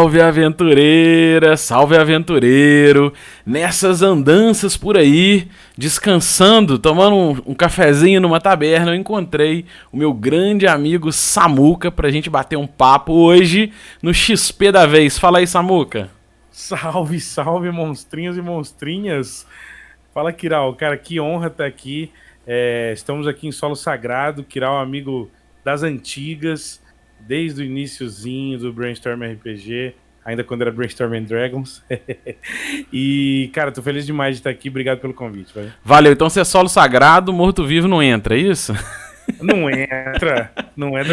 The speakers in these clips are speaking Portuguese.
Salve aventureira, salve aventureiro, nessas andanças por aí, descansando, tomando um cafezinho numa taberna, eu encontrei o meu grande amigo Samuca pra gente bater um papo hoje no XP da vez. Fala aí, Samuca. Salve, salve, monstrinhos e monstrinhas. Fala, Kiral. Cara, que honra estar aqui. Estamos aqui em solo sagrado. Kiral, amigo das antigas, desde o iniciozinho do Brainstorm RPG, ainda quando era Brainstorm and Dragons. E, cara, tô feliz demais de estar aqui. Obrigado pelo convite, velho. Valeu, então você é solo sagrado, morto-vivo não entra, é isso? Não entra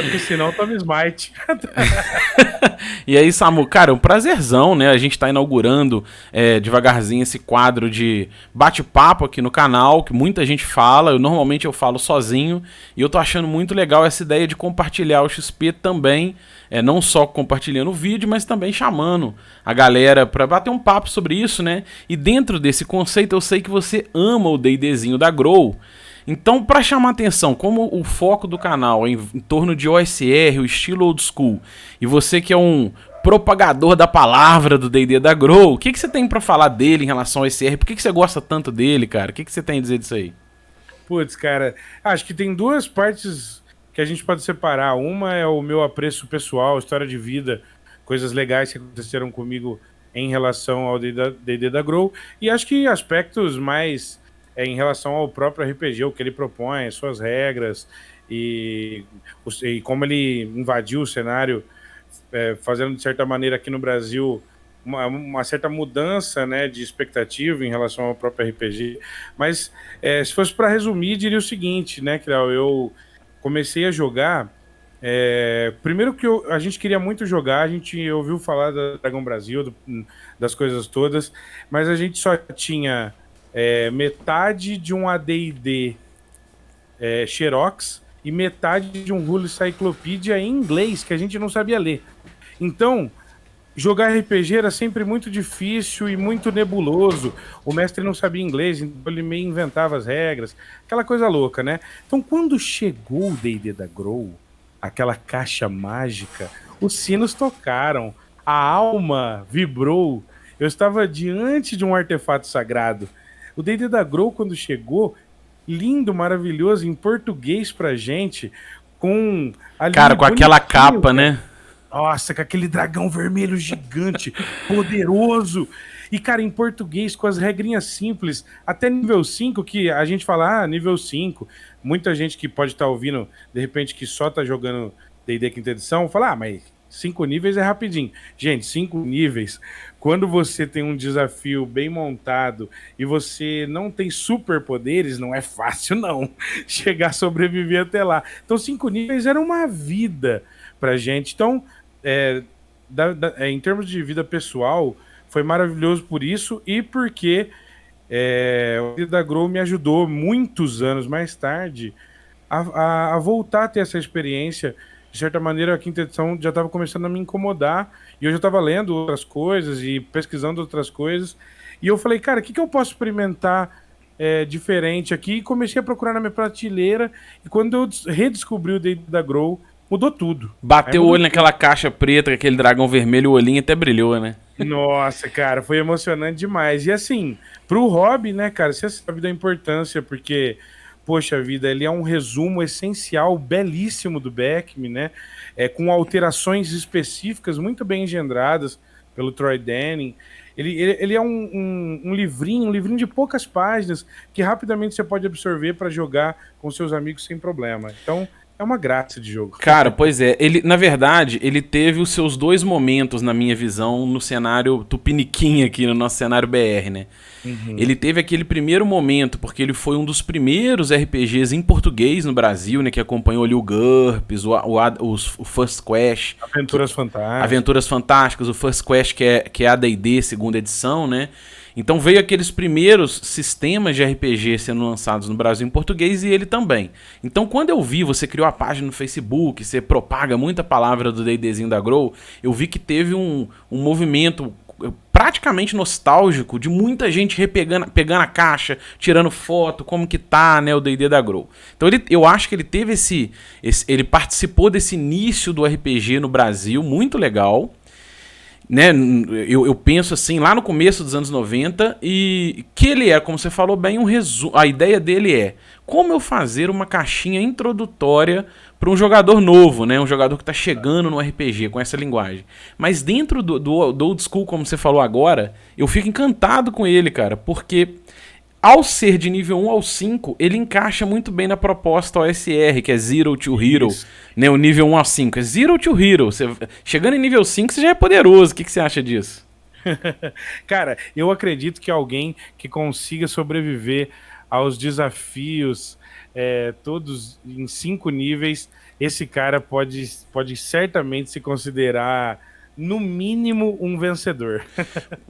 porque senão toma smite. E aí, Samu, cara, é um prazerzão, né? A gente tá inaugurando devagarzinho esse quadro de bate-papo aqui no canal, que muita gente fala, normalmente eu falo sozinho, e eu tô achando muito legal essa ideia de compartilhar o XP também, não só compartilhando o vídeo, mas também chamando a galera pra bater um papo sobre isso, né? E dentro desse conceito eu sei que você ama o D&Dzinho da Grow. Então, para chamar atenção, como o foco do canal é em torno de OSR, o estilo old school, e você que é um propagador da palavra do D&D da Grow, o que você tem para falar dele em relação ao OSR? Por que você gosta tanto dele, cara? O que você tem a dizer disso aí? Putz, cara, acho que tem duas partes que a gente pode separar. Uma é o meu apreço pessoal, história de vida, coisas legais que aconteceram comigo em relação ao D&D da Grow, e acho que aspectos mais em relação ao próprio RPG, o que ele propõe, as suas regras e como ele invadiu o cenário, fazendo de certa maneira aqui no Brasil uma certa mudança, né, de expectativa em relação ao próprio RPG. Mas se fosse para resumir, diria o seguinte, né, Kiral, eu comecei a jogar. Primeiro que a gente queria muito jogar, a gente ouviu falar da Dragon Brasil, das coisas todas, mas a gente só tinha metade de um AD&D Xerox e metade de um Rule Cyclopedia em inglês, que a gente não sabia ler. Então, jogar RPG era sempre muito difícil e muito nebuloso. O mestre não sabia inglês, então ele meio inventava as regras, aquela coisa louca, né? Então, quando chegou o D&D da Grow, aquela caixa mágica, os sinos tocaram, a alma vibrou. Eu estava diante de um artefato sagrado. O D&D da Grow, quando chegou, lindo, maravilhoso, em português pra gente, com Cara, com aquela capa, né? Nossa, com aquele dragão vermelho gigante, poderoso. E, cara, em português, com as regrinhas simples, até nível 5, que a gente fala, nível 5. Muita gente que pode estar ouvindo, de repente, que só tá jogando D&D quinta edição, fala, mas 5 níveis é rapidinho. Gente, 5 níveis, quando você tem um desafio bem montado e você não tem superpoderes, não é fácil, não, chegar a sobreviver até lá. Então, 5 níveis era uma vida pra gente. Então, em termos de vida pessoal, foi maravilhoso por isso e porque o D&D da Grow me ajudou muitos anos mais tarde a voltar a ter essa experiência. De certa maneira, a quinta edição já estava começando a me incomodar e eu já estava lendo outras coisas e pesquisando outras coisas. E eu falei, cara, o que eu posso experimentar diferente aqui? E comecei a procurar na minha prateleira e quando eu redescobri o D&D da Grow, mudou tudo. Bateu o olho naquela caixa preta, com aquele dragão vermelho, o olhinho até brilhou, né? Nossa, cara, foi emocionante demais. E assim, pro hobby, né, cara, você sabe da importância, porque, poxa vida, ele é um resumo essencial, belíssimo do Beckme, né? Com alterações específicas muito bem engendradas pelo Troy Denning. Ele é um livrinho de poucas páginas que rapidamente você pode absorver para jogar com seus amigos sem problema. Então, é uma graça de jogo. Cara, pois é. Na verdade, ele teve os seus dois momentos, na minha visão, no cenário tupiniquim aqui, no nosso cenário BR, né? Uhum. Ele teve aquele primeiro momento, porque ele foi um dos primeiros RPGs em português no Brasil, né? Que acompanhou ali o GURPS, o First Quest. Aventuras Fantásticas. Aventuras Fantásticas, o First Quest, que é a D&D, segunda edição, né? Então veio aqueles primeiros sistemas de RPG sendo lançados no Brasil em português e ele também. Então quando eu vi, você criou a página no Facebook, você propaga muita palavra do D&Dzinho da Grow, eu vi que teve um movimento praticamente nostálgico de muita gente pegando a caixa, tirando foto, como que tá, né, o D&D da Grow. Então eu acho que ele teve ele participou desse início do RPG no Brasil, muito legal. né, eu penso assim, lá no começo dos anos 90, e que ele é, como você falou bem, um resumo. A ideia dele é como eu fazer uma caixinha introdutória para um jogador novo, né? Um jogador que está chegando no RPG com essa linguagem. Mas dentro do old school, como você falou agora, eu fico encantado com ele, cara, porque ao ser de nível 1 ao 5, ele encaixa muito bem na proposta OSR, que é Zero to Hero, né? O nível 1 ao 5 é Zero to Hero. Você, chegando em nível 5, você já é poderoso. O que você acha disso? Cara, eu acredito que alguém que consiga sobreviver aos desafios, todos em 5 níveis, esse cara pode certamente se considerar, no mínimo, um vencedor.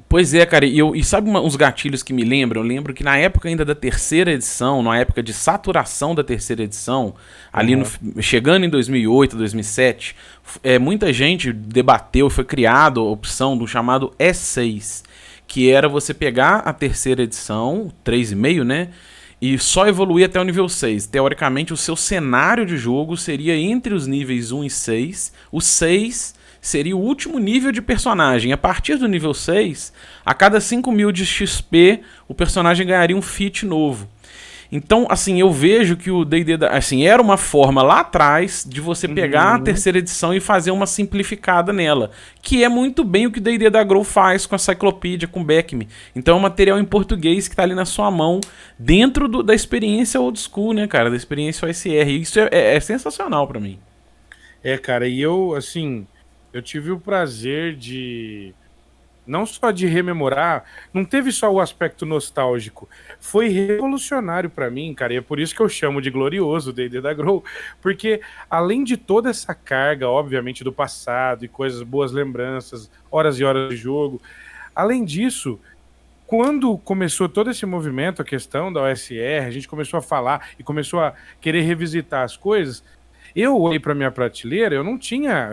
Pois é, cara, e sabe uns gatilhos que me lembram? Eu lembro que na época ainda da terceira edição, na época de saturação da terceira edição, ali chegando em 2008, 2007, muita gente debateu, foi criada a opção do chamado E6, que era você pegar a terceira edição, 3,5, né? E só evoluir até o nível 6. Teoricamente, o seu cenário de jogo seria entre os níveis 1 e 6. O 6 seria o último nível de personagem. A partir do nível 6, a cada 5.000 de XP, o personagem ganharia um feat novo. Então, assim, eu vejo que o D&D, assim, era uma forma lá atrás de você pegar a terceira edição e fazer uma simplificada nela, que é muito bem o que o D&D da Grow faz com a Cyclopedia, com o Beckme. Então é um material em português que tá ali na sua mão, dentro da experiência old school, né, cara, da experiência OSR. Isso é sensacional pra mim. Cara, e eu, assim, eu tive o prazer de... não só de rememorar, não teve só o aspecto nostálgico, foi revolucionário pra mim, cara, e é por isso que eu chamo de glorioso o D&D da Grow, porque além de toda essa carga, obviamente, do passado e coisas, boas lembranças, horas e horas de jogo, além disso, quando começou todo esse movimento, a questão da OSR, a gente começou a falar e começou a querer revisitar as coisas, eu olhei para minha prateleira, eu não tinha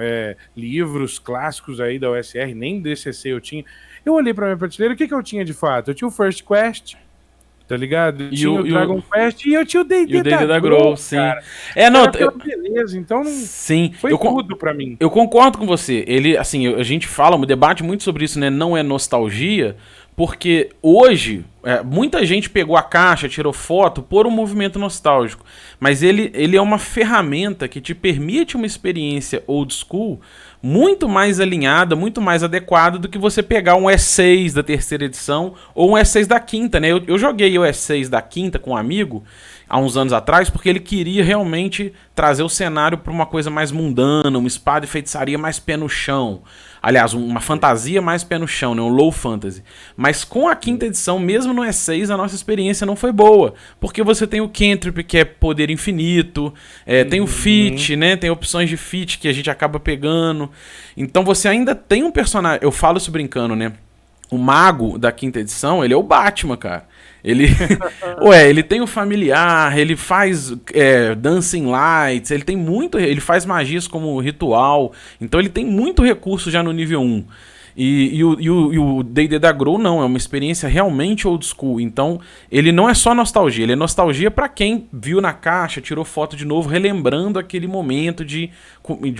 livros clássicos aí da OSR, nem DCC eu tinha. Eu olhei para minha prateleira, o que eu tinha de fato? Eu tinha o First Quest, tá ligado? Eu tinha o Dragon Quest e eu tinha o D&D da Grow, sim. Cara. Beleza, então não... sim, foi tudo para mim. Eu concordo com você. Ele, assim, a gente fala, debate muito sobre isso, né? Não é nostalgia, porque hoje muita gente pegou a caixa, tirou foto por um movimento nostálgico, mas ele é uma ferramenta que te permite uma experiência old school muito mais alinhada, muito mais adequada do que você pegar um E6 da terceira edição ou um E6 da quinta, né? Eu joguei o E6 da quinta com um amigo há uns anos atrás, porque ele queria realmente trazer o cenário para uma coisa mais mundana, uma espada e feitiçaria mais pé no chão. Aliás, uma fantasia mais pé no chão, né? Um low fantasy. Mas com a quinta edição, mesmo no E6, a nossa experiência não foi boa. Porque você tem o Cantrip, que é poder infinito, tem o feat, né? Tem opções de feat que a gente acaba pegando. Então você ainda tem um personagem... Eu falo isso brincando, né? O mago da quinta edição, ele é o Batman, cara. Ele, ele tem o familiar, ele faz dancing lights, ele tem muito, ele faz magias como ritual, então ele tem muito recurso já no nível 1. E o D&D da Grow não, é uma experiência realmente old school, então ele não é só nostalgia, ele é nostalgia pra quem viu na caixa, tirou foto de novo, relembrando aquele momento de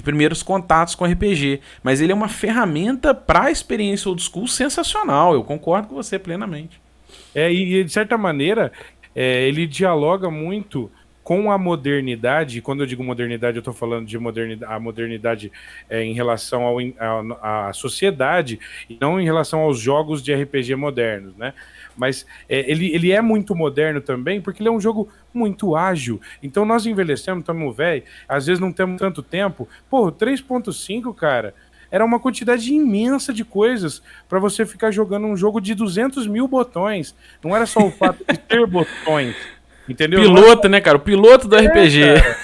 primeiros contatos com RPG, mas ele é uma ferramenta pra experiência old school sensacional, eu concordo com você plenamente. E de certa maneira, ele dialoga muito com a modernidade. Quando eu digo modernidade, eu estou falando de a modernidade em relação à sociedade, e não em relação aos jogos de RPG modernos, né? Mas ele é muito moderno também, porque ele é um jogo muito ágil. Então nós envelhecemos, estamos velho, às vezes não temos tanto tempo. Pô, 3.5, cara... era uma quantidade imensa de coisas para você ficar jogando um jogo de 200 mil botões. Não era só o fato de ter botões, entendeu? Piloto, né, cara? O piloto do RPG. Cara.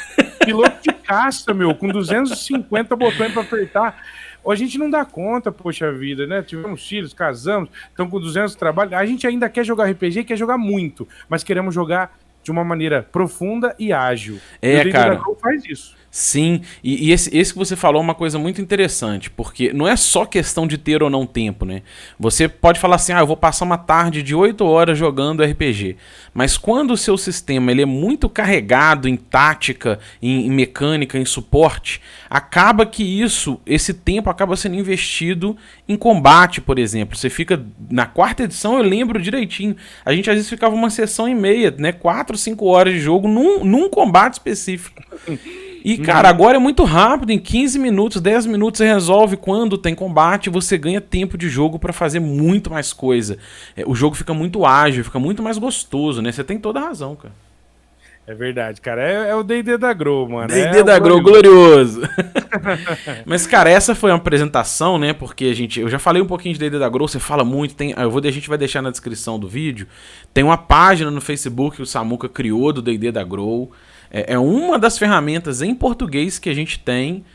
Piloto de caça, meu, com 250 botões para apertar. A gente não dá conta, poxa vida, né? Tivemos filhos, casamos, estamos com 200 trabalhos. A gente ainda quer jogar RPG, quer jogar muito, mas queremos jogar de uma maneira profunda e ágil. E o D&D cara... faz isso. Sim, e esse que você falou é uma coisa muito interessante, porque não é só questão de ter ou não tempo, né? Você pode falar assim, eu vou passar uma tarde de 8 horas jogando RPG, mas quando o seu sistema ele é muito carregado em tática, em mecânica, em suporte, acaba que esse tempo acaba sendo investido em combate, por exemplo. Você fica, na quarta edição eu lembro direitinho, a gente às vezes ficava uma sessão e meia, né? 4, 5 horas de jogo num combate específico. E, cara, agora é muito rápido, em 15 minutos, 10 minutos você resolve quando tem combate, você ganha tempo de jogo pra fazer muito mais coisa. O jogo fica muito ágil, fica muito mais gostoso, né? Você tem toda a razão, cara. É verdade, cara. É o D&D da Grow, mano. D&D da Grow, glorioso. Mas, cara, essa foi uma apresentação, né? Porque eu já falei um pouquinho de D&D da Grow, você fala muito, a gente vai deixar na descrição do vídeo. Tem uma página no Facebook que o Samuca criou do D&D da Grow. É uma das ferramentas em português que a gente tem,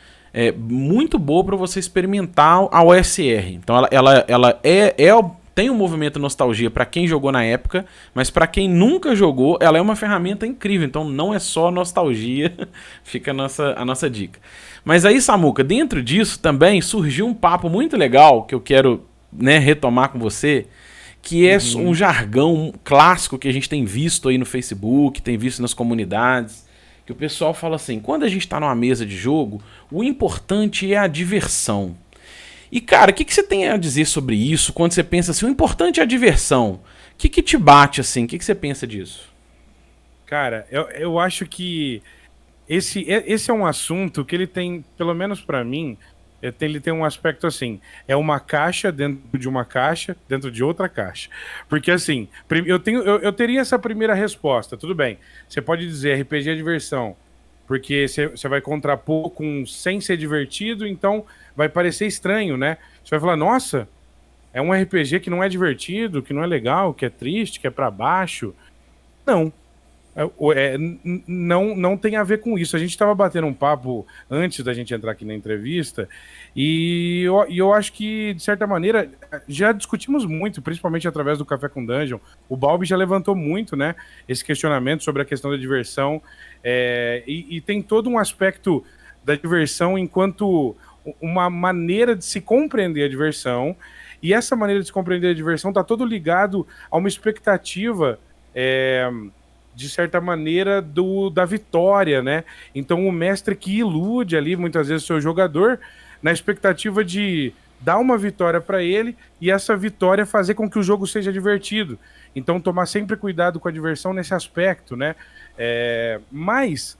muito boa para você experimentar a OSR. Então ela tem um movimento nostalgia para quem jogou na época, mas para quem nunca jogou, ela é uma ferramenta incrível. Então não é só nostalgia, fica a nossa dica. Mas aí, Samuca, dentro disso também surgiu um papo muito legal que eu quero, né, retomar com você, que é um jargão clássico que a gente tem visto aí no Facebook, tem visto nas comunidades, que o pessoal fala assim, quando a gente tá numa mesa de jogo, o importante é a diversão. E, cara, o que você tem a dizer sobre isso, quando você pensa assim, o importante é a diversão? O que te bate, assim, o que você pensa disso? Cara, eu acho que esse é um assunto que ele tem, pelo menos pra mim, ele tem um aspecto assim, é uma caixa dentro de uma caixa, dentro de outra caixa. Porque assim, eu teria essa primeira resposta, tudo bem. Você pode dizer RPG é diversão, porque você vai contrapor com sem ser divertido, então vai parecer estranho, né? Você vai falar, nossa, é um RPG que não é divertido, que não é legal, que é triste, que é pra baixo. Não. Não tem a ver com isso. A gente estava batendo um papo antes da gente entrar aqui na entrevista e eu acho que, de certa maneira, já discutimos muito, principalmente através do Café com Dungeon. O Balbi já levantou muito, né, esse questionamento sobre a questão da diversão, e tem todo um aspecto da diversão enquanto uma maneira de se compreender a diversão, e essa maneira de se compreender a diversão está todo ligado a uma expectativa de certa maneira, da vitória, né? Então o mestre que ilude ali, muitas vezes, o seu jogador, na expectativa de dar uma vitória para ele e essa vitória fazer com que o jogo seja divertido. Então tomar sempre cuidado com a diversão nesse aspecto, né? Mas,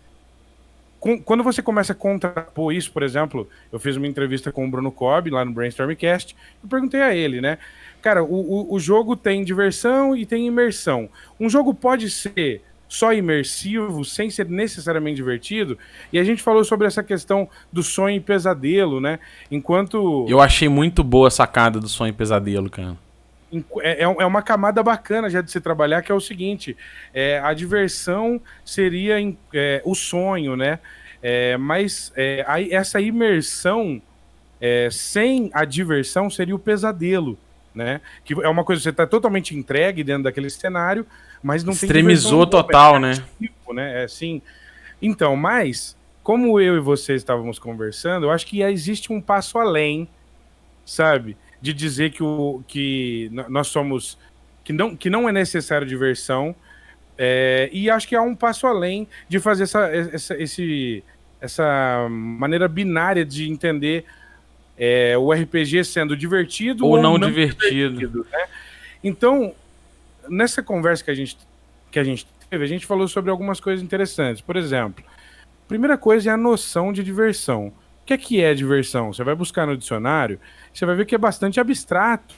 quando você começa a contrapor isso, por exemplo, eu fiz uma entrevista com o Bruno Cobb, lá no Brainstormcast, e perguntei a ele, né? Cara, o jogo tem diversão e tem imersão. Um jogo pode ser só imersivo, sem ser necessariamente divertido? E a gente falou sobre essa questão do sonho e pesadelo, né? Enquanto... Eu achei muito boa a sacada do sonho e pesadelo, cara. É uma camada bacana já de se trabalhar, que é o seguinte, a diversão seria o sonho, né? Mas essa imersão sem a diversão seria o pesadelo, né? Que é uma coisa que você está totalmente entregue dentro daquele cenário, mas não extremizou tem total, né? Né? Assim. Então, mas como eu e você estávamos conversando, eu acho que existe um passo além, sabe? De dizer que nós somos que não é necessário diversão, e acho que há um passo além de fazer essa maneira binária de entender o RPG sendo divertido ou não divertido, né? Então, nessa conversa que a gente teve, a gente falou sobre algumas coisas interessantes. Por exemplo, a primeira coisa é a noção de diversão. O que é diversão? Você vai buscar no dicionário, você vai ver que é bastante abstrato.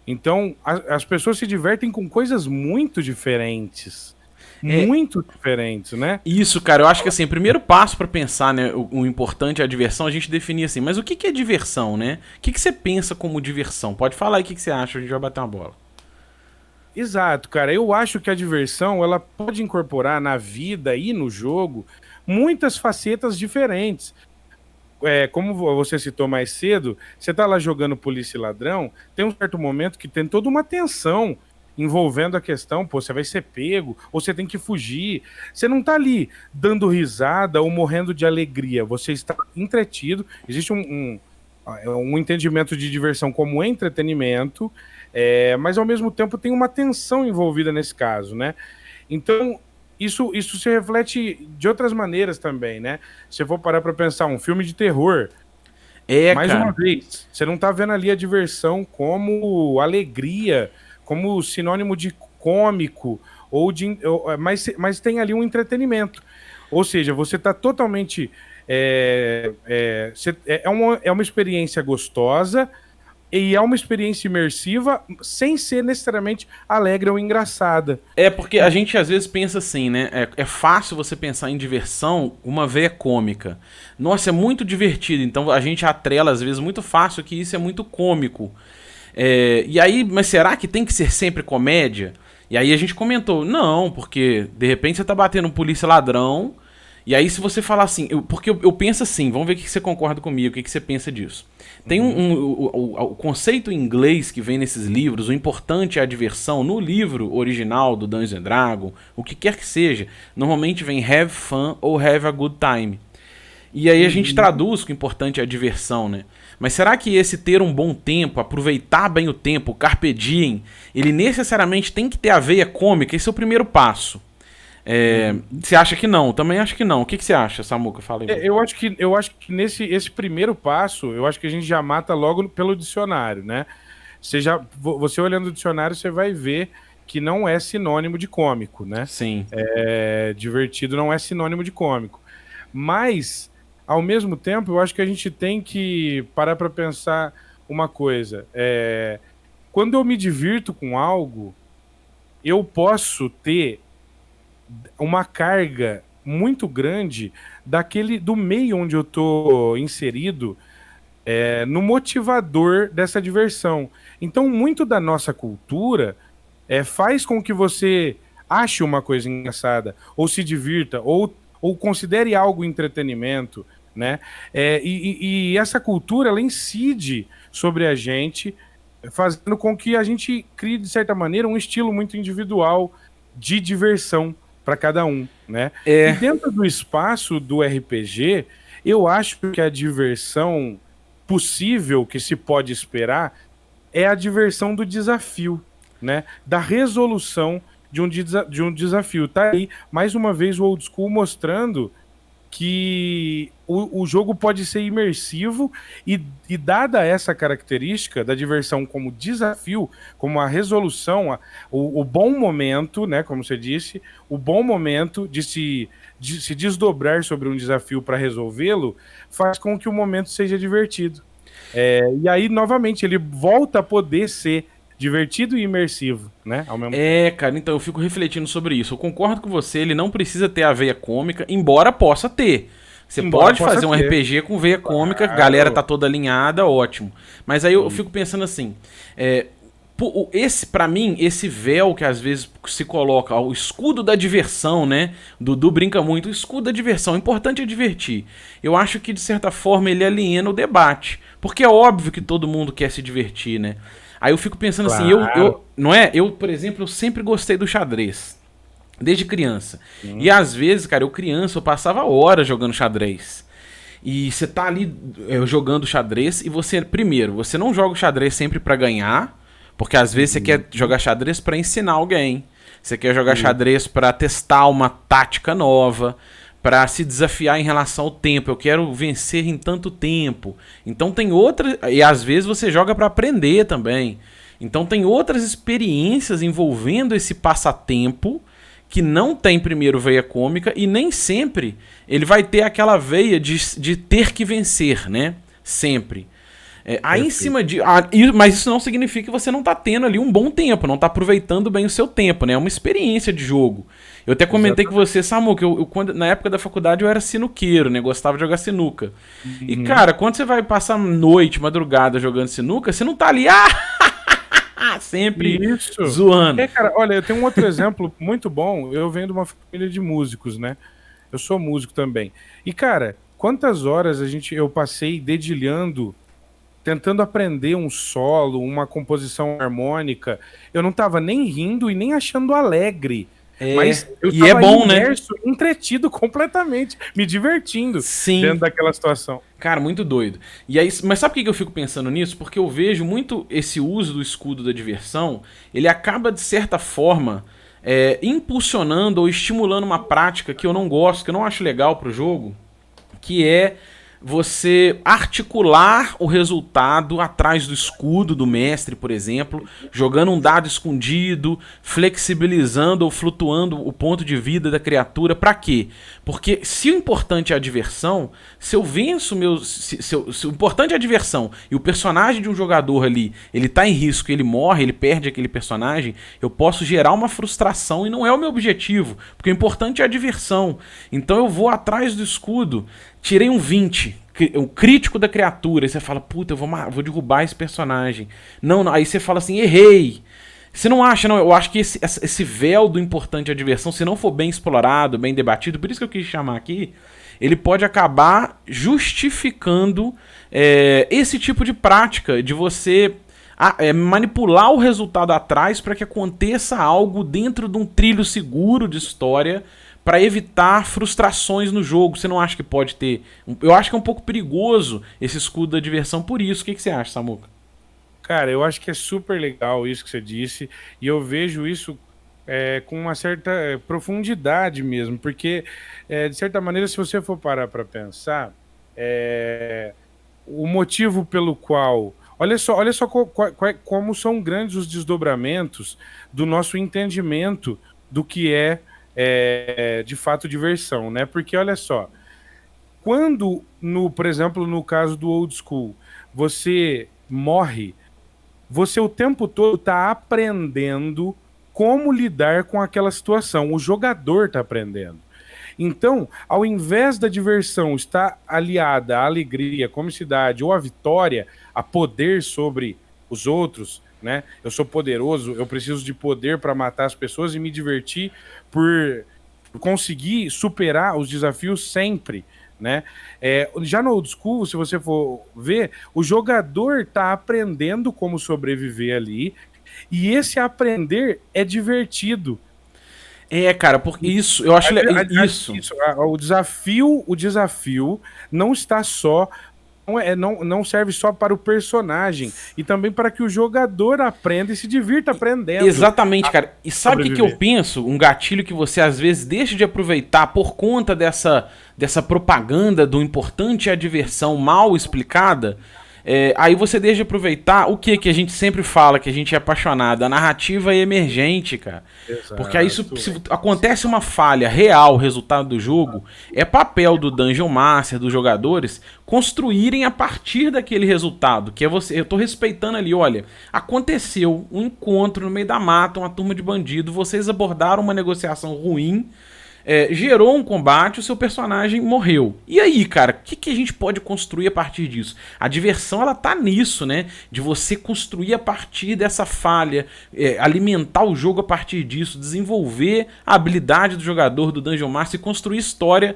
Então, as pessoas se divertem com coisas muito diferentes. Muito diferentes, né? Isso, cara, eu acho que assim, o primeiro passo para pensar, né, o importante é a diversão, a gente definir assim, mas o que é diversão, né? O que você pensa como diversão? Pode falar aí o que você acha, a gente vai bater uma bola. Exato, cara, eu acho que a diversão, ela pode incorporar na vida e no jogo muitas facetas diferentes. Como você citou mais cedo, você tá lá jogando polícia e ladrão, tem um certo momento que tem toda uma tensão, envolvendo a questão, pô, você vai ser pego, ou você tem que fugir. Você não tá ali dando risada ou morrendo de alegria, você está entretido. Existe um entendimento de diversão como entretenimento, mas ao mesmo tempo tem uma tensão envolvida nesse caso, né? Então, isso se reflete de outras maneiras também, né? Se eu for parar para pensar, um filme de terror, mais uma Cara. vez, você não tá vendo ali a diversão como alegria, como sinônimo de cômico, mas tem ali um entretenimento. Ou seja, você tá totalmente. É uma experiência gostosa e é uma experiência imersiva sem ser necessariamente alegre ou engraçada. É porque a gente às vezes pensa assim, né? É fácil você pensar em diversão uma veia cômica. Nossa, é muito divertido. Então a gente atrela às vezes muito fácil que isso é muito cômico. E aí, mas será que tem que ser sempre comédia? E aí a gente comentou, não, porque de repente você tá batendo um polícia ladrão. E aí, se você falar assim, porque eu penso assim, vamos ver o que você concorda comigo, o que você pensa disso. Tem o conceito em inglês que vem nesses livros, o importante é a diversão. No livro original do Dungeons and Dragons, o que quer que seja, normalmente vem have fun ou have a good time. E aí a gente traduz que o importante é a diversão, né? Mas será que esse ter um bom tempo, aproveitar bem o tempo, carpe diem, ele necessariamente tem que ter a veia cômica? Esse é o primeiro passo. Você acha que não? Também acho que não. O que você acha, Samuca? Fala aí. Eu acho que esse primeiro passo, eu acho que a gente já mata logo pelo dicionário, né? Você olhando o dicionário, você vai ver que não é sinônimo de cômico, né? Sim. Divertido não é sinônimo de cômico. Mas, ao mesmo tempo, eu acho que a gente tem que parar para pensar uma coisa. Quando eu me divirto com algo, eu posso ter uma carga muito grande do meio onde eu tô inserido, no motivador dessa diversão. Então, muito da nossa cultura faz com que você ache uma coisa engraçada, ou se divirta, ou considere algo entretenimento, né? E essa cultura, ela incide sobre a gente, fazendo com que a gente crie, de certa maneira, um estilo muito individual de diversão para cada um, né? E dentro do espaço do RPG, eu acho que a diversão possível que se pode esperar é a diversão do desafio, né? Da resolução de um desafio. Tá aí, mais uma vez, o Old School mostrando que o jogo pode ser imersivo e dada essa característica da diversão como desafio, como a resolução, o bom momento, né, como você disse, o bom momento de se desdobrar sobre um desafio para resolvê-lo, faz com que o momento seja divertido. E aí, novamente, ele volta a poder ser divertido e imersivo, né? Ao mesmo tempo. Cara, então eu fico refletindo sobre isso. Eu concordo com você, ele não precisa ter a veia cômica, embora possa ter. Você pode fazer um RPG com veia cômica, a galera tá toda alinhada, ótimo. Mas aí eu fico pensando assim, para mim, esse véu que às vezes se coloca, o escudo da diversão, né? Dudu brinca muito, o escudo da diversão, o importante é divertir. Eu acho que, de certa forma, ele aliena o debate. Porque é óbvio que todo mundo quer se divertir, né? Aí eu fico pensando assim, não é? Eu, por exemplo, eu sempre gostei do xadrez. Desde criança. E às vezes, cara, eu passava horas jogando xadrez. E você tá ali jogando xadrez e você não joga o xadrez sempre pra ganhar, porque às vezes você quer jogar xadrez pra ensinar alguém. Você quer jogar xadrez pra testar uma tática nova, pra se desafiar em relação ao tempo. Eu quero vencer em tanto tempo. Então tem outras... E às vezes você joga pra aprender também. Então tem outras experiências envolvendo esse passatempo que não tem primeiro veia cômica e nem sempre ele vai ter aquela veia de ter que vencer, né? Sempre. Aí em cima de... mas isso não significa que você não tá tendo ali um bom tempo, não tá aproveitando bem o seu tempo, né? É uma experiência de jogo. Eu até comentei com você, Samu, que na época da faculdade eu era sinuqueiro, né? Gostava de jogar sinuca. E, cara, quando você vai passar noite, madrugada jogando sinuca, você não tá ali... sempre zoando. Cara, olha, eu tenho um outro exemplo muito bom. Eu venho de uma família de músicos, né? Eu sou músico também. E, cara, quantas horas eu passei dedilhando tentando aprender um solo, uma composição harmônica, eu não estava nem rindo e nem achando alegre. Mas eu e é estava bom, né? imerso, entretido completamente, me divertindo Sim. dentro daquela situação. Cara, muito doido. E aí, mas sabe por que eu fico pensando nisso? Porque eu vejo muito esse uso do escudo da diversão, ele acaba, de certa forma, impulsionando ou estimulando uma prática que eu não gosto, que eu não acho legal pro jogo, que é você articular o resultado atrás do escudo do mestre, por exemplo, jogando um dado escondido, flexibilizando ou flutuando o ponto de vida da criatura. Pra quê? Porque se o importante é a diversão, se eu venço meus. Se o importante é a diversão e o personagem de um jogador ali ele tá em risco, ele morre, ele perde aquele personagem, eu posso gerar uma frustração e não é o meu objetivo, porque o importante é a diversão. Então eu vou atrás do escudo. Tirei um 20, o crítico da criatura. Aí você fala, puta, eu vou derrubar esse personagem. Não, aí você fala assim, errei. Você não acha, não? Eu acho que esse véu do importante é a diversão, se não for bem explorado, bem debatido, por isso que eu quis chamar aqui, ele pode acabar justificando esse tipo de prática, de você manipular o resultado atrás para que aconteça algo dentro de um trilho seguro de história, para evitar frustrações no jogo. Você não acha que pode ter... Eu acho que é um pouco perigoso esse escudo da diversão por isso. O que você acha, Samuca? Cara, eu acho que é super legal isso que você disse, e eu vejo isso com uma certa profundidade mesmo, porque, de certa maneira, se você for parar para pensar, o motivo pelo qual... Olha só como são grandes os desdobramentos do nosso entendimento do que de fato diversão, né? Porque olha só, quando, por exemplo, no caso do old school, você morre, você o tempo todo está aprendendo como lidar com aquela situação. O jogador está aprendendo. Então, ao invés da diversão estar aliada à alegria, à comicidade ou à vitória, a poder sobre os outros, né? Eu sou poderoso, eu preciso de poder para matar as pessoas e me divertir por conseguir superar os desafios sempre, né? Já no old school, se você for ver, o jogador está aprendendo como sobreviver ali, e esse aprender é divertido. Cara, porque isso, eu acho isso. O desafio não está só, não serve só para o personagem, e também para que o jogador aprenda e se divirta aprendendo. Exatamente, cara. E sabe o que eu penso? Um gatilho que você às vezes deixa de aproveitar por conta dessa propaganda do importante é a diversão mal explicada. Aí você deixa de aproveitar o que a gente sempre fala, que a gente é apaixonado, a narrativa é emergente, cara. Exato. Porque aí se acontece uma falha real, resultado do jogo, é papel do Dungeon Master, dos jogadores, construírem a partir daquele resultado, que é você, eu tô respeitando ali, olha, aconteceu um encontro no meio da mata, uma turma de bandido, vocês abordaram uma negociação ruim, gerou um combate, o seu personagem morreu. E aí, cara, o que a gente pode construir a partir disso? A diversão, ela tá nisso, né? De você construir a partir dessa falha, alimentar o jogo a partir disso, desenvolver a habilidade do jogador do Dungeon Master e construir história,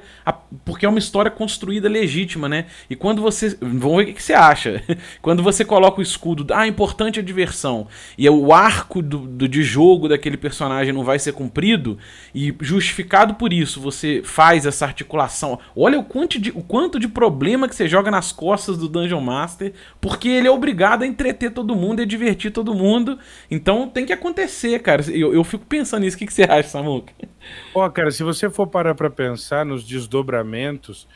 porque é uma história construída legítima, né? E quando você... Vamos ver o que você acha. Quando você coloca o escudo, importante é a diversão, e o arco de jogo daquele personagem não vai ser cumprido, e justificado por isso, você faz essa articulação. Olha o quanto de problema que você joga nas costas do Dungeon Master, porque ele é obrigado a entreter todo mundo e a divertir todo mundo. Então tem que acontecer, cara. Eu fico pensando nisso. O que você acha, Samuca? Cara, se você for parar pra pensar nos desdobramentos,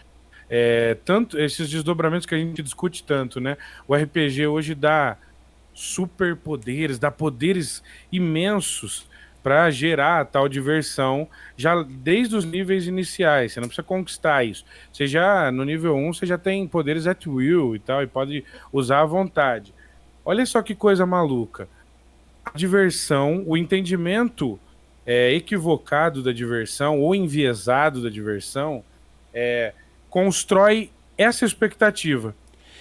tanto esses desdobramentos que a gente discute tanto, né? O RPG hoje dá superpoderes, dá poderes imensos para gerar a tal diversão já desde os níveis iniciais. Você não precisa conquistar isso. Você já, no nível 1, você já tem poderes at will e tal, e pode usar à vontade. Olha só que coisa maluca. A diversão, o entendimento equivocado da diversão ou enviesado da diversão constrói essa expectativa.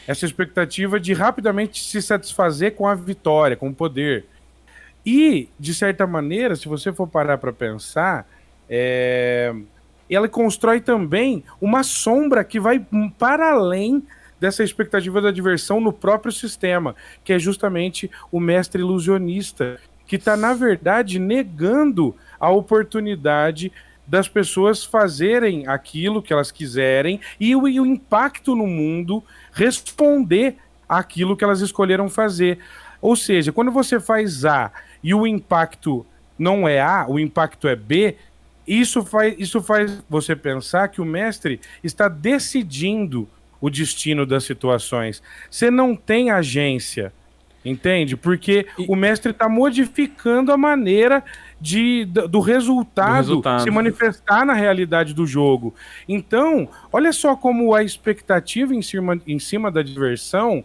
Essa expectativa de rapidamente se satisfazer com a vitória, com o poder. E, de certa maneira, se você for parar para pensar, ela constrói também uma sombra que vai para além dessa expectativa da diversão no próprio sistema, que é justamente o mestre ilusionista, que está, na verdade, negando a oportunidade das pessoas fazerem aquilo que elas quiserem e o impacto no mundo responder àquilo que elas escolheram fazer. Ou seja, quando você faz A e o impacto não é A, o impacto é B, isso faz você pensar que o mestre está decidindo o destino das situações. Você não tem agência, entende? Porque o mestre está modificando a maneira do resultado se manifestar na realidade do jogo. Então, olha só como a expectativa em cima da diversão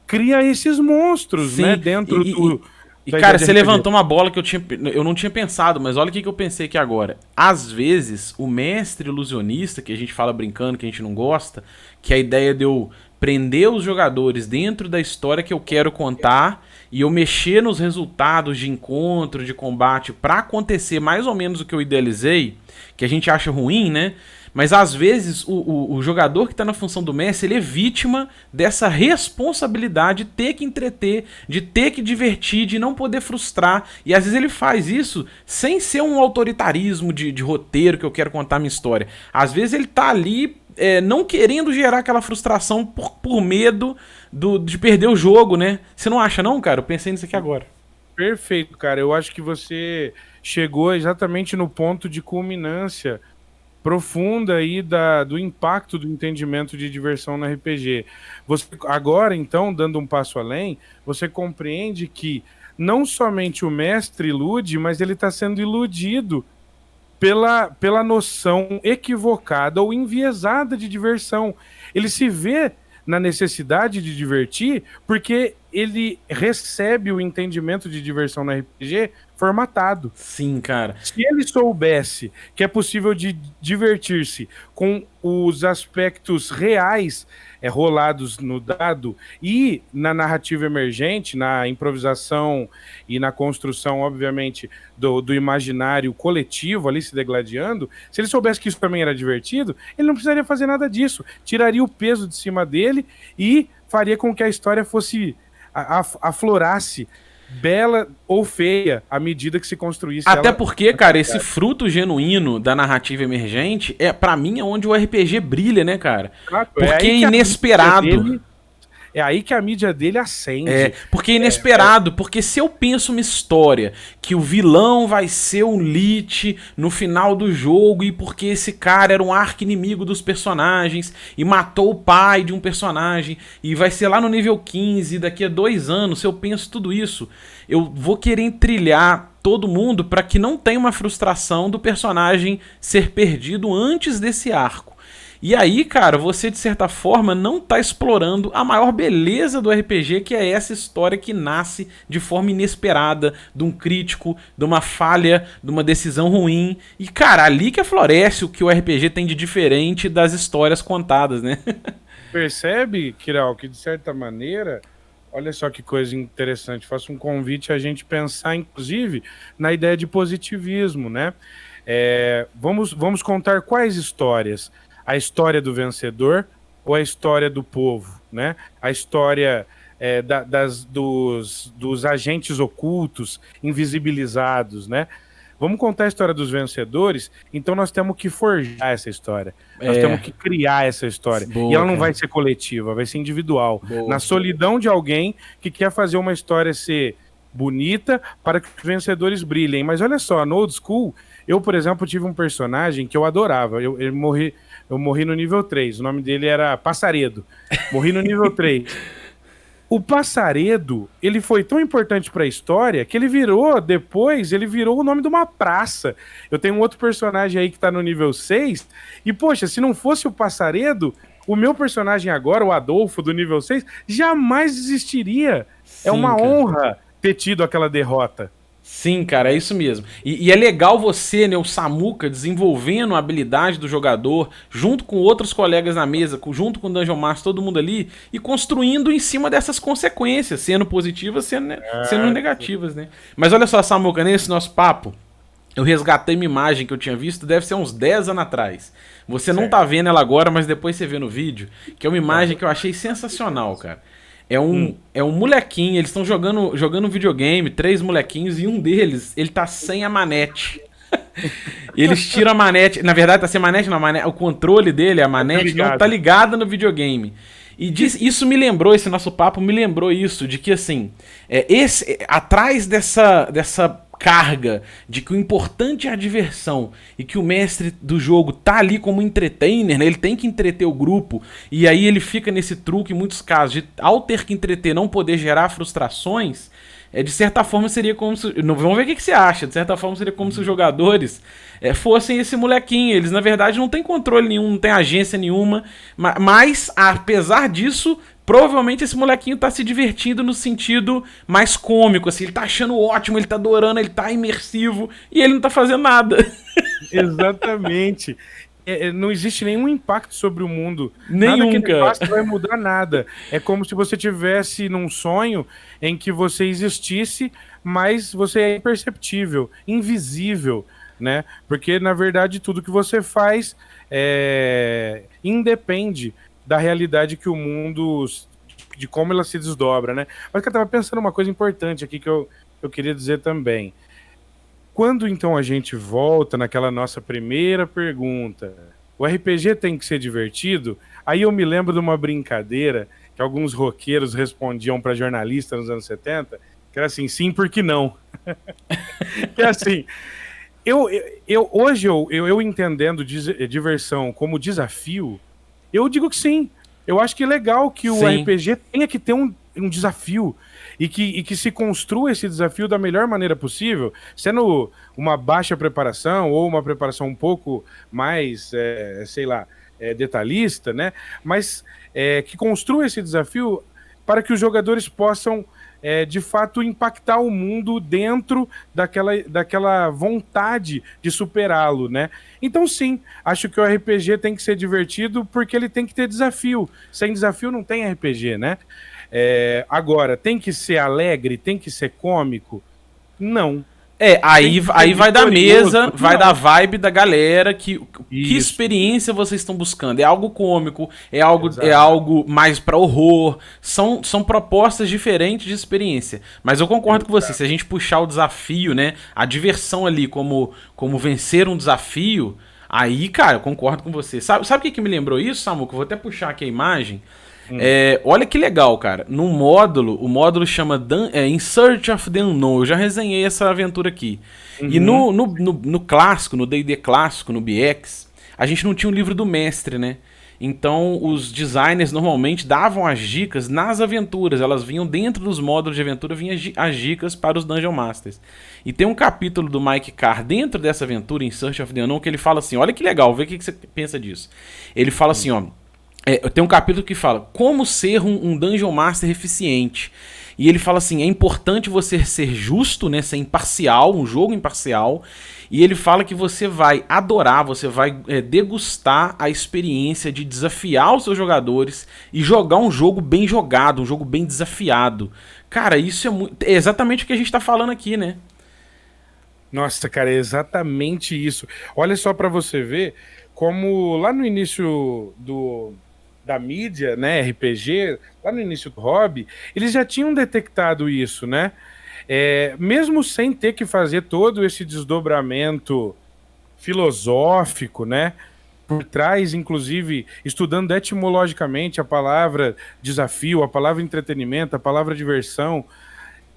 cria esses monstros, né? Dentro do... E, cara, você levantou uma bola que eu não tinha pensado, mas olha o que eu pensei aqui agora. Às vezes, o mestre ilusionista, que a gente fala brincando, que a gente não gosta, que é a ideia de eu prender os jogadores dentro da história que eu quero contar e eu mexer nos resultados de encontro, de combate, pra acontecer mais ou menos o que eu idealizei, que a gente acha ruim, né? Mas às vezes o jogador que está na função do mestre, ele é vítima dessa responsabilidade de ter que entreter, de ter que divertir, de não poder frustrar. E às vezes ele faz isso sem ser um autoritarismo de roteiro que eu quero contar minha história. Às vezes ele tá ali não querendo gerar aquela frustração por medo de perder o jogo, né? Você não acha não, cara? Eu pensei nisso aqui agora. Perfeito, cara. Eu acho que você chegou exatamente no ponto de culminância profunda aí do impacto do entendimento de diversão no RPG. Você, agora, então, dando um passo além, você compreende que não somente o mestre ilude, mas ele está sendo iludido pela noção equivocada ou enviesada de diversão. Ele se vê na necessidade de divertir porque ele recebe o entendimento de diversão no RPG formatado. Sim, cara. Se ele soubesse que é possível de divertir-se com os aspectos reais rolados no dado e na narrativa emergente, na improvisação e na construção, obviamente, do imaginário coletivo ali se degladiando, se ele soubesse que isso também era divertido, ele não precisaria fazer nada disso. Tiraria o peso de cima dele e faria com que a história fosse aflorasse bela ou feia à medida que se construísse. Até porque, cara, esse fruto genuíno da narrativa emergente pra mim é onde o RPG brilha, né, cara? Porque é inesperado. É aí que a mídia dele acende. Porque é inesperado. Porque se eu penso uma história que o vilão vai ser um Lich no final do jogo e porque esse cara era um arqui-inimigo dos personagens e matou o pai de um personagem e vai ser lá no nível 15 daqui a 2 anos, se eu penso tudo isso, eu vou querer trilhar todo mundo para que não tenha uma frustração do personagem ser perdido antes desse arco. E aí, cara, você de certa forma não tá explorando a maior beleza do RPG, que é essa história que nasce de forma inesperada, de um crítico, de uma falha, de uma decisão ruim. E, cara, ali que floresce o que o RPG tem de diferente das histórias contadas, né? Percebe, Kiral, que de certa maneira, olha só que coisa interessante, faço um convite a gente pensar, inclusive, na ideia de positivismo, né? Vamos contar quais histórias? A história do vencedor ou a história do povo, né? A história dos agentes ocultos, invisibilizados, né? Vamos contar a história dos vencedores, então nós temos que forjar essa história. Nós temos que criar essa história. Boa, e ela não vai ser coletiva, vai ser individual. Boa. Na solidão de alguém que quer fazer uma história ser bonita para que os vencedores brilhem. Mas olha só, no Old School, eu, por exemplo, tive um personagem que eu adorava. Eu morri no nível 3. O nome dele era Passaredo. Morri no nível 3. O Passaredo, ele foi tão importante para a história que ele virou o nome de uma praça. Eu tenho um outro personagem aí que tá no nível 6. E, poxa, se não fosse o Passaredo, o meu personagem agora, o Adolfo, do nível 6, jamais desistiria. Sim, é uma honra ter tido aquela derrota. Sim, cara, é isso mesmo. E é legal você, né, o Samuka, desenvolvendo a habilidade do jogador, junto com outros colegas na mesa, junto com o Dungeon Master, todo mundo ali, e construindo em cima dessas consequências, sendo positivas, sendo negativas, né? Mas olha só, Samuka, nesse nosso papo, Eu resgatei uma imagem que eu tinha visto, deve ser uns 10 anos atrás. Você não Certo. tá vendo ela agora, mas depois você vê no vídeo, que é uma imagem Aham. que eu achei sensacional, cara. Hum. É um molequinho, eles estão jogando videogame, 3 molequinhos, e um deles, ele tá sem a manete. Eles tiram a manete, na verdade tá sem manete, não, o controle dele, a Tá manete, não tá ligado. ligada no videogame. E isso me lembrou, esse nosso papo me lembrou isso, de que assim, atrás dessa carga de que o importante é a diversão e que o mestre do jogo tá ali como entertainer, né? Ele tem que entreter o grupo, e aí ele fica nesse truque em muitos casos de, ao ter que entreter, não poder gerar frustrações. De certa forma seria como se. Vamos ver o que você acha. De certa forma seria como se os jogadores fossem esse molequinho. Eles, na verdade, não têm controle nenhum, não tem agência nenhuma. Mas, apesar disso, provavelmente esse molequinho tá se divertindo no sentido mais cômico. Assim, ele tá achando ótimo, ele tá adorando, ele tá imersivo e ele não tá fazendo nada. Exatamente. Não existe nenhum impacto sobre o mundo. Nada que Nenhum, ele cara. faça vai mudar nada. É como se você tivesse num sonho em que você existisse, mas você é imperceptível, invisível, né? Porque, na verdade, tudo que você faz independe da realidade que o mundo, de como ela se desdobra, né? Mas eu tava pensando uma coisa importante aqui que eu queria dizer também. Quando então a gente volta naquela nossa primeira pergunta, o RPG tem que ser divertido? Aí eu me lembro de uma brincadeira que alguns roqueiros respondiam para jornalistas nos anos 70, que era assim, sim, por que não? Que é assim, hoje eu entendendo diversão como desafio, eu digo que sim. Eu acho que é legal que o Sim. RPG tenha que ter um desafio e que se construa esse desafio da melhor maneira possível, sendo uma baixa preparação ou uma preparação um pouco mais, sei lá, detalhista, né? Mas que construa esse desafio para que os jogadores possam de fato impactar o mundo dentro daquela vontade de superá-lo, né? Então sim, acho que o RPG tem que ser divertido porque ele tem que ter desafio. Sem desafio não tem RPG, né? Agora, tem que ser alegre, tem que ser cômico? Não. Tem que ser Aí vai da vitorioso? mesa, vai da Não. vibe da galera, que Isso, experiência vocês estão buscando. É algo cômico, é exato. algo mais pra horror, são propostas diferentes de experiência. Mas eu concordo com você, se a gente puxar o desafio, né, a diversão ali como vencer um desafio, aí, cara, eu concordo com você. Sabe o que me lembrou isso, Samuco? Eu vou até puxar aqui a imagem. Hum. Olha que legal, cara. No módulo, o módulo chama In Search of the Unknown. Eu já resenhei essa aventura aqui. E Uhum. no clássico, no D&D clássico, no BX, a gente não tinha o livro do mestre, né? Então os designers normalmente davam as dicas nas aventuras. Elas vinham dentro dos módulos de aventura, vinham as dicas para os Dungeon Masters. E tem um capítulo do Mike Carr dentro dessa aventura, In Search of the Unknown, que ele fala assim, olha que legal, vê o que você pensa disso. Ele fala assim, ó... tem um capítulo que fala como ser um Dungeon Master eficiente. E ele fala assim, é importante você ser justo, né, ser imparcial, um jogo imparcial. E ele fala que você vai adorar, você vai degustar a experiência de desafiar os seus jogadores e jogar um jogo bem jogado, um jogo bem desafiado. Cara, isso é exatamente o que a gente tá falando aqui, né? Nossa, cara, é exatamente isso. Olha só para você ver como lá no início da mídia, né, RPG, lá no início do hobby, eles já tinham detectado isso, né? Mesmo sem ter que fazer todo esse desdobramento filosófico, né? Por trás, inclusive, estudando etimologicamente a palavra desafio, a palavra entretenimento, a palavra diversão,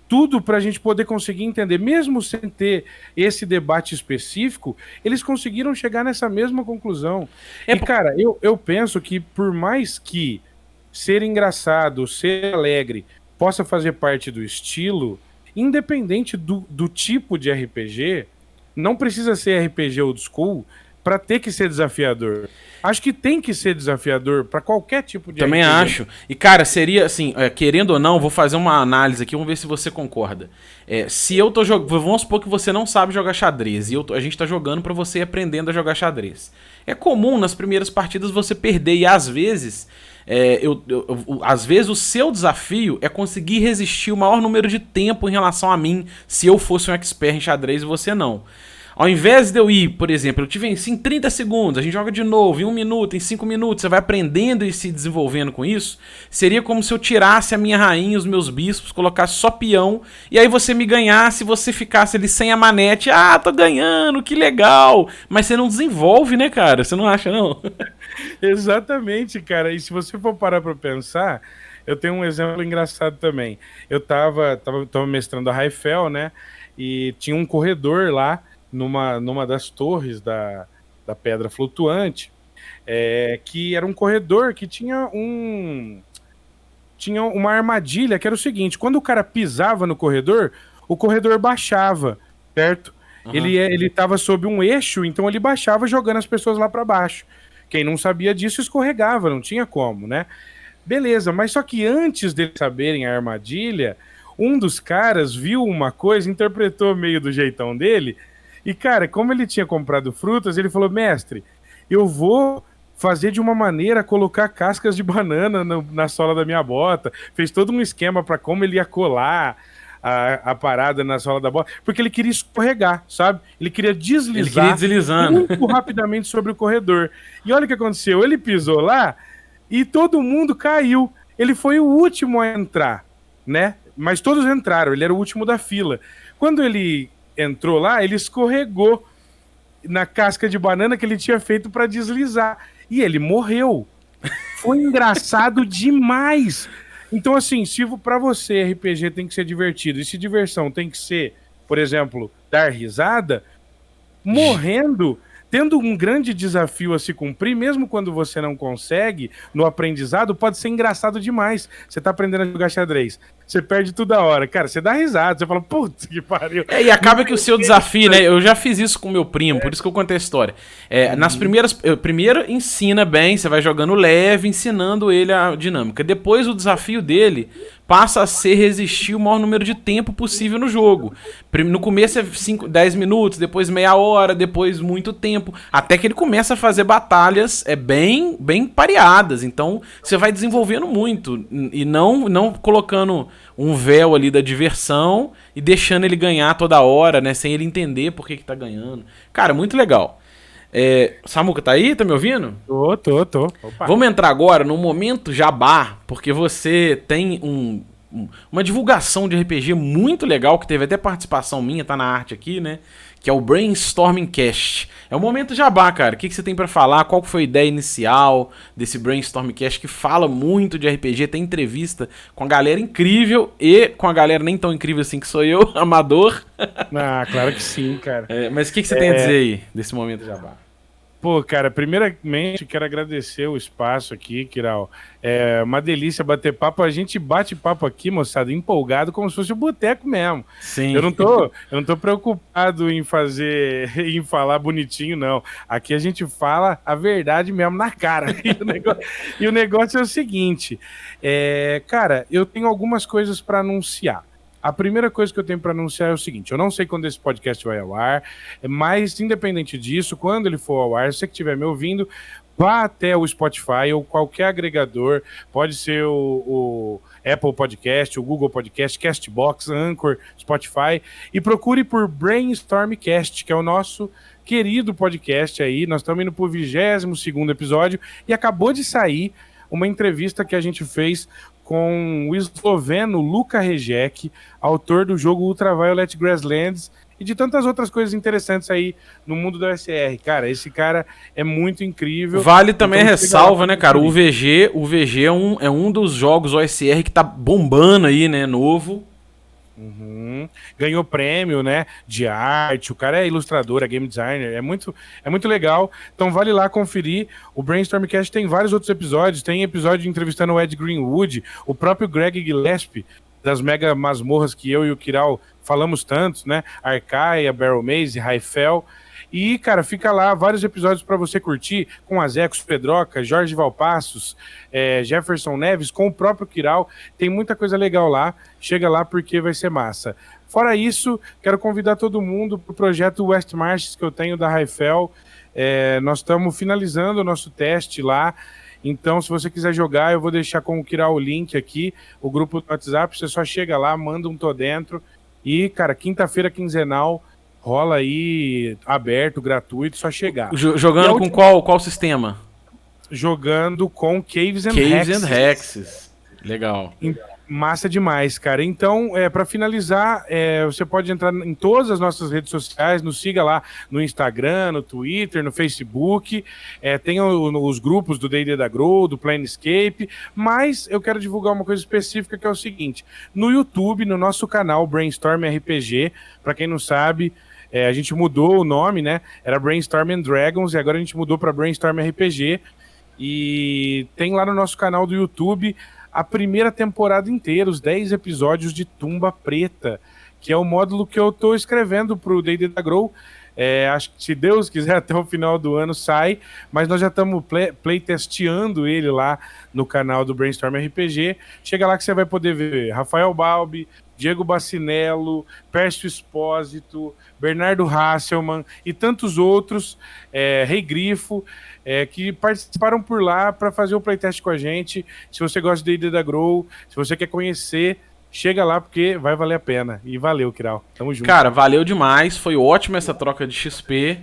tudo para a gente poder conseguir entender, mesmo sem ter esse debate específico, eles conseguiram chegar nessa mesma conclusão. É, E, cara, eu penso que por mais que ser engraçado, ser alegre, possa fazer parte do estilo, independente do tipo de RPG, não precisa ser RPG old school para ter que ser desafiador. Acho que tem que ser desafiador para qualquer tipo de também RPG. acho. E, cara, seria assim, querendo ou não, vou fazer uma análise aqui, vamos ver se você concorda. Se eu tô jogando. Vamos supor que você não sabe jogar xadrez e a gente tá jogando pra você ir aprendendo a jogar xadrez. É comum nas primeiras partidas você perder, e às vezes. Às vezes o seu desafio é conseguir resistir o maior número de tempo em relação a mim, se eu fosse um expert em xadrez e você não. Ao invés de eu ir, por exemplo, eu te venci em 30 segundos, a gente joga de novo, em 1 minuto, em 5 minutos, você vai aprendendo e se desenvolvendo com isso, seria como se eu tirasse a minha rainha, os meus bispos, colocasse só peão, e aí você me ganhasse, você ficasse ali sem a manete, tô ganhando, que legal, mas você não desenvolve, né, cara? Você não acha, não? Exatamente, cara, e se você for parar pra pensar, eu tenho um exemplo engraçado também. Eu tava mestrando a Raifel, né, e tinha um corredor lá, numa das torres da pedra flutuante, que era um corredor que tinha uma armadilha que era o seguinte: quando o cara pisava no corredor, o corredor baixava, certo? Uhum. Ele estava sob um eixo, então ele baixava jogando as pessoas lá para baixo. Quem não sabia disso escorregava, não tinha como, né? Beleza, mas só que antes deles saberem a armadilha, um dos caras viu uma coisa, interpretou meio do jeitão dele. E, cara, como ele tinha comprado frutas, ele falou: mestre, eu vou fazer de uma maneira, colocar cascas de banana na sola da minha bota. Fez todo um esquema para como ele ia colar a parada na sola da bota, porque ele queria escorregar, sabe? Ele queria deslizar muito rapidamente sobre o corredor. E olha o que aconteceu, ele pisou lá e todo mundo caiu. Ele foi o último a entrar, né? Mas todos entraram, ele era o último da fila. Quando ele entrou lá, ele escorregou na casca de banana que ele tinha feito para deslizar. E ele morreu. Foi engraçado demais. Então, assim, se para você RPG tem que ser divertido, e se diversão tem que ser, por exemplo, dar risada, morrendo, tendo um grande desafio a se cumprir, mesmo quando você não consegue, no aprendizado, pode ser engraçado demais. Você tá aprendendo a jogar xadrez, você perde toda hora. Cara, você dá risada, você fala, putz, que pariu. E acaba que o seu desafio, né? Eu já fiz isso com meu primo, por isso que eu contei a história. Nas primeiras... Primeiro ensina bem, você vai jogando leve, ensinando ele a dinâmica. Depois o desafio dele passa a ser resistir o maior número de tempo possível no jogo. No começo é 10 minutos, depois meia hora, depois muito tempo, até que ele começa a fazer batalhas bem pareadas. Então você vai desenvolvendo muito e não colocando um véu ali da diversão e deixando ele ganhar toda hora, né, sem ele entender por que tá ganhando. Cara, muito legal. Samuca, tá aí? Tá me ouvindo? Tô. Opa. Vamos entrar agora no momento jabá, porque você tem uma divulgação de RPG muito legal, que teve até participação minha, tá na arte aqui, né? Que é o Brainstorming Cast. É o momento jabá, cara. O que você tem pra falar? Qual foi a ideia inicial desse Brainstorming Cast, que fala muito de RPG, tem entrevista com a galera incrível e com a galera nem tão incrível assim que sou eu, amador. Claro que sim, cara. Mas o que você tem a dizer aí desse momento jabá? Pô, cara, primeiramente quero agradecer o espaço aqui, Kiral. É uma delícia bater papo. A gente bate papo aqui, moçada, empolgado, como se fosse um boteco mesmo. Sim. Eu não tô preocupado em falar bonitinho, não. Aqui a gente fala a verdade mesmo na cara. E o negócio é o seguinte, cara, eu tenho algumas coisas para anunciar. A primeira coisa que eu tenho para anunciar é o seguinte: eu não sei quando esse podcast vai ao ar, mas independente disso, quando ele for ao ar, se você que estiver me ouvindo, vá até o Spotify ou qualquer agregador, pode ser o Apple Podcast, o Google Podcast, Castbox, Anchor, Spotify, e procure por Brainstormcast, que é o nosso querido podcast aí. Nós estamos indo para o 22º episódio e acabou de sair uma entrevista que a gente fez com o esloveno Luka Rejek, autor do jogo Ultraviolet Grasslands e de tantas outras coisas interessantes aí no mundo do OSR. Cara, esse cara é muito incrível. Vale também então, ressalva, né, cara? O VG é um dos jogos OSR que tá bombando aí, né? Novo. Uhum. Ganhou prêmio, né, de arte, o cara é ilustrador, é game designer, é muito legal, então vale lá conferir. O Brainstormcast tem vários outros episódios, tem episódio entrevistando o Ed Greenwood, o próprio Greg Gillespie, das mega masmorras que eu e o Kiral falamos tantos, né, Arcaia, Barrel Maze, Raifel. E, cara, fica lá, vários episódios para você curtir, com Azecos, Pedroca, Jorge Valpassos, Jefferson Neves, com o próprio Kiral. Tem muita coisa legal lá, chega lá porque vai ser massa. Fora isso, quero convidar todo mundo para o projeto West Marches que eu tenho da Raifel. Nós estamos finalizando o nosso teste lá, então se você quiser jogar, eu vou deixar com o Kiral o link aqui, o grupo do WhatsApp, você só chega lá, manda um tô dentro. E, cara, quinta-feira quinzenal, rola aí aberto, gratuito, só chegar. Jogando com qual sistema? Jogando com Caves and Caves and Hexes. Legal. Massa demais, cara. Então, para finalizar, você pode entrar em todas as nossas redes sociais, nos siga lá no Instagram, no Twitter, no Facebook, tem os grupos do D&D da Grow, do Planescape, mas eu quero divulgar uma coisa específica que é o seguinte, no YouTube, no nosso canal Brainstorm RPG, para quem não sabe, a gente mudou o nome, né? Era Brainstorm and Dragons e agora a gente mudou para Brainstorm RPG e tem lá no nosso canal do YouTube a primeira temporada inteira, os 10 episódios de Tumba Preta, que é o módulo que eu tô escrevendo pro D&D da Grow. Acho que, se Deus quiser, até o final do ano sai, mas nós já estamos playtesteando ele lá no canal do Brainstorm RPG. Chega lá que você vai poder ver Rafael Balbi, Diego Bacinello, Pércio Espósito, Bernardo Hasselmann e tantos outros, Rei Grifo, que participaram por lá para fazer o playtest com a gente. Se você gosta de D&D da Grow, se você quer conhecer, chega lá porque vai valer a pena. E valeu, Kiral. Tamo junto. Cara, valeu demais. Foi ótima essa troca de XP.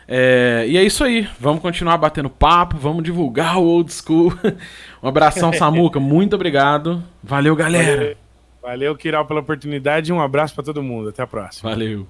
E é isso aí. Vamos continuar batendo papo. Vamos divulgar o old school. Um abração, Samuca. Muito obrigado. Valeu, galera. Valeu, Kiral, pela oportunidade. Um abraço para todo mundo. Até a próxima. Valeu.